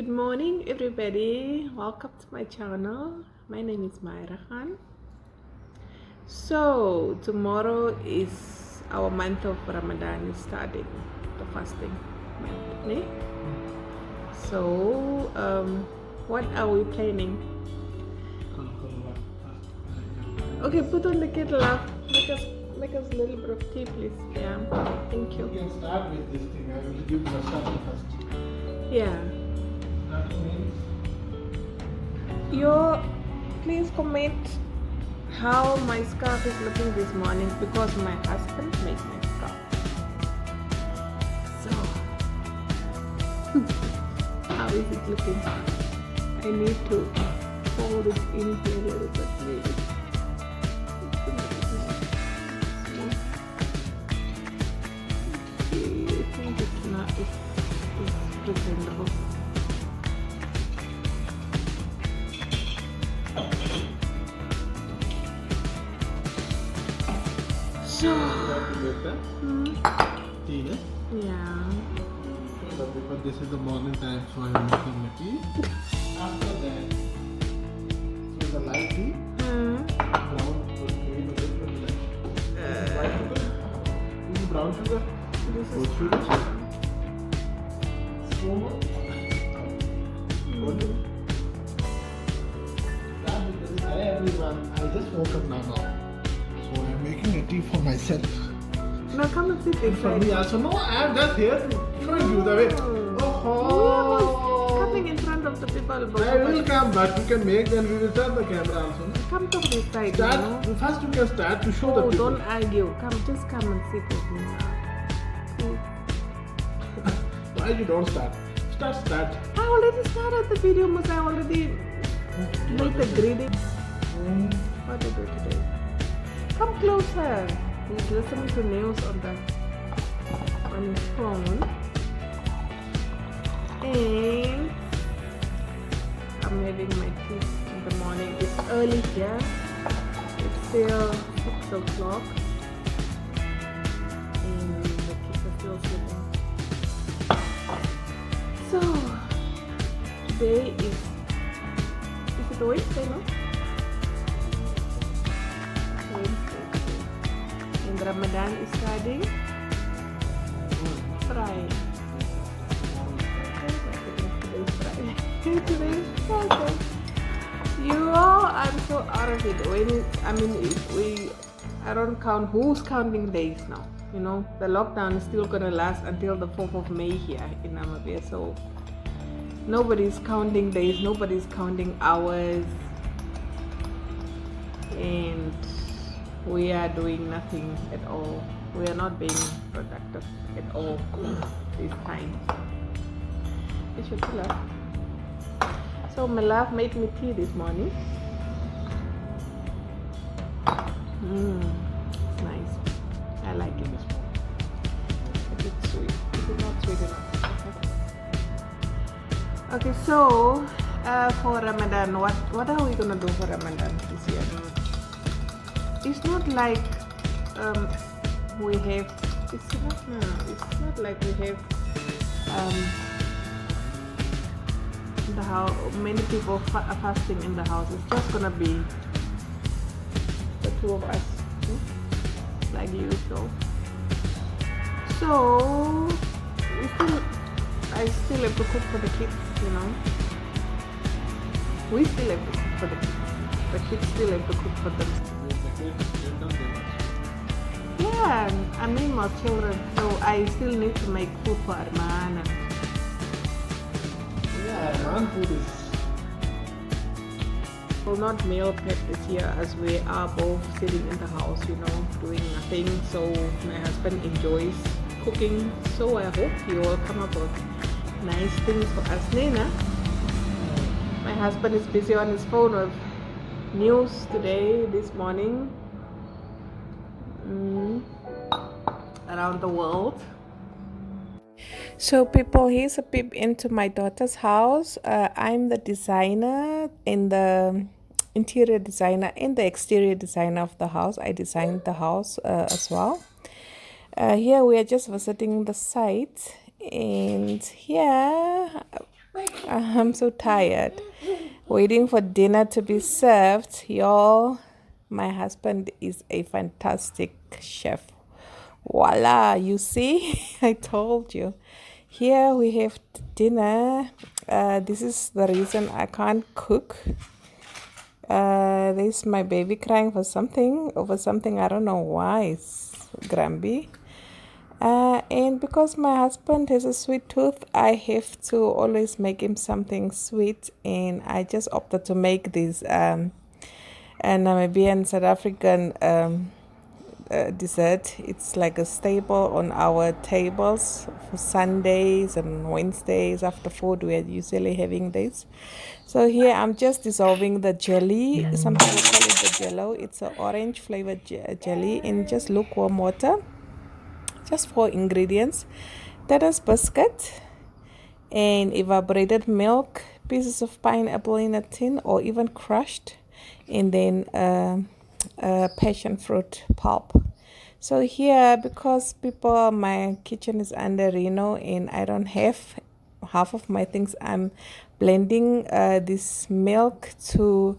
Good morning, everybody. Welcome to my channel. My name is Mahira. So tomorrow is our month of Ramadan is starting, the fasting month. Ne? So what are we planning? Okay, put on the kettle up. Make us a little bit of tea, please. Yeah, thank you. You can start with this thing. I will give the starting first. Yeah. Starting means Please comment how my scarf is looking this morning because my husband made my scarf. So, how is it looking? I need to fold it in here a little bit, maybe. I think it's not, it's presentable. So, tea, ne? yeah. But because this is the morning time, so I am making the tea. After that, so the light tea, brown sugar, green sugar, white sugar. This is brown sugar. This is Goat sugar. Spoon. Hi everyone, I just woke up now. So I am making a tea for myself. no, come and sit And for me inside. also. No, I am just here to show you the way. Oh, Coming in front of the people. I will come, but you can make, then we will turn the camera also. No? Come to this side. Start, first you can start to show the Oh, people. don't argue. Just come and sit with me now. Why you don't start? Start. I already started the video, but I already made the greeting. What do you do today? Come closer. He's listening to news on his phone. And I'm having my tea in the morning. It's early here. It's still 6 o'clock. And the kids are still sleeping. So today is it Wednesday, no? Wednesday. And Ramadan is starting Friday. Today is Friday. You all, I'm so out of it. I don't count who's counting days now. You know, the lockdown is still gonna last until the 4th of May here in Namibia. So nobody's counting days, nobody's counting hours, and we are doing nothing at all. We are not being productive at all this time. It's your pillow. So my love made me tea this morning. It's nice. I like it. It's sweet. It's not sweet enough. Okay, so for Ramadan, what are we gonna do for Ramadan this year? It's not like we have. It's not like we have the house. Many people are fasting in the house. It's just gonna be the two of us, like usual. So I still have to cook for the kids, you know. We still have to cook for the kids. The kids still have to cook for them. Yeah, I mean my children. So I still need to make food for Arman. And Yeah, man, food is. will not meal prep this year as we are both sitting in the house, you know, doing nothing. So my husband enjoys cooking. So I hope he will come up with nice things for us, Nena. My husband is busy on his phone with news today, this morning, around the world. So people, here's a peep into my daughter's house. I'm the designer in the interior designer and the exterior designer of the house. I designed the house as well. Here we are just visiting the site, and here I'm so tired. Waiting for dinner to be served. Y'all, my husband is a fantastic chef. Voila, you see, I told you. Here we have dinner. This is the reason I can't cook. There's my baby crying for something, over something, I don't know why. It's grumpy. And because my husband has a sweet tooth, I have to always make him something sweet. And I just opted to make this Namibian South African dessert. It's like a staple on our tables for Sundays and Wednesdays after food. We are usually having this. So here I'm just dissolving the jelly. Some people call it the jello. It's an orange flavored jelly in just lukewarm water. Just 4 ingredients: Tata's biscuit and evaporated milk, pieces of pineapple in a tin or even crushed, and then passion fruit pulp. So here, because my kitchen is under Reno and I don't have half of my things, I'm blending this milk to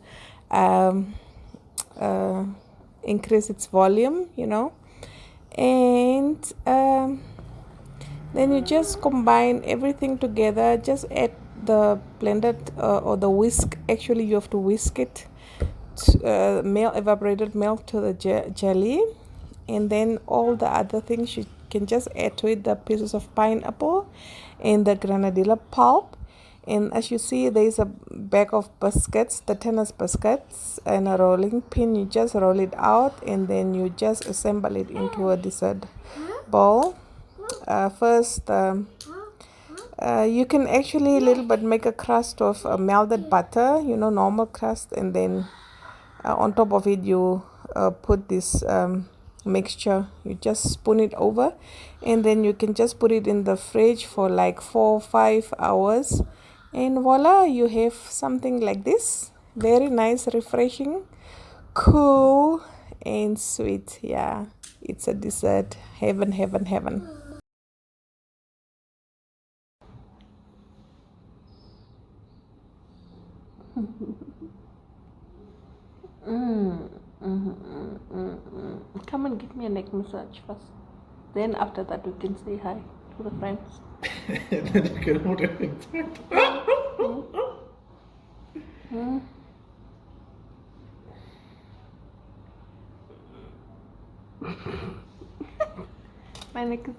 increase its volume, and then you just combine everything together. Just add the blended or the whisk. Actually, you have to whisk it, evaporated milk to the jelly, and then all the other things you can just add to it: the pieces of pineapple and the grenadilla pulp. And as you see, there's a bag of biscuits, the tennis biscuits, and a rolling pin. You just roll it out and then you just assemble it into a dessert bowl. First, you can actually a little bit make a crust of melted butter, normal crust, and then on top of it you put this mixture. You just spoon it over, and then you can just put it in the fridge for like 4 or 5 hours, and voila, you have something like this. Very nice, refreshing, cool, and sweet. Yeah, it's a dessert heaven, heaven, heaven. Come and give me a neck massage first. Then after that we can say hi to the friends. Then you can put it inside. My neck is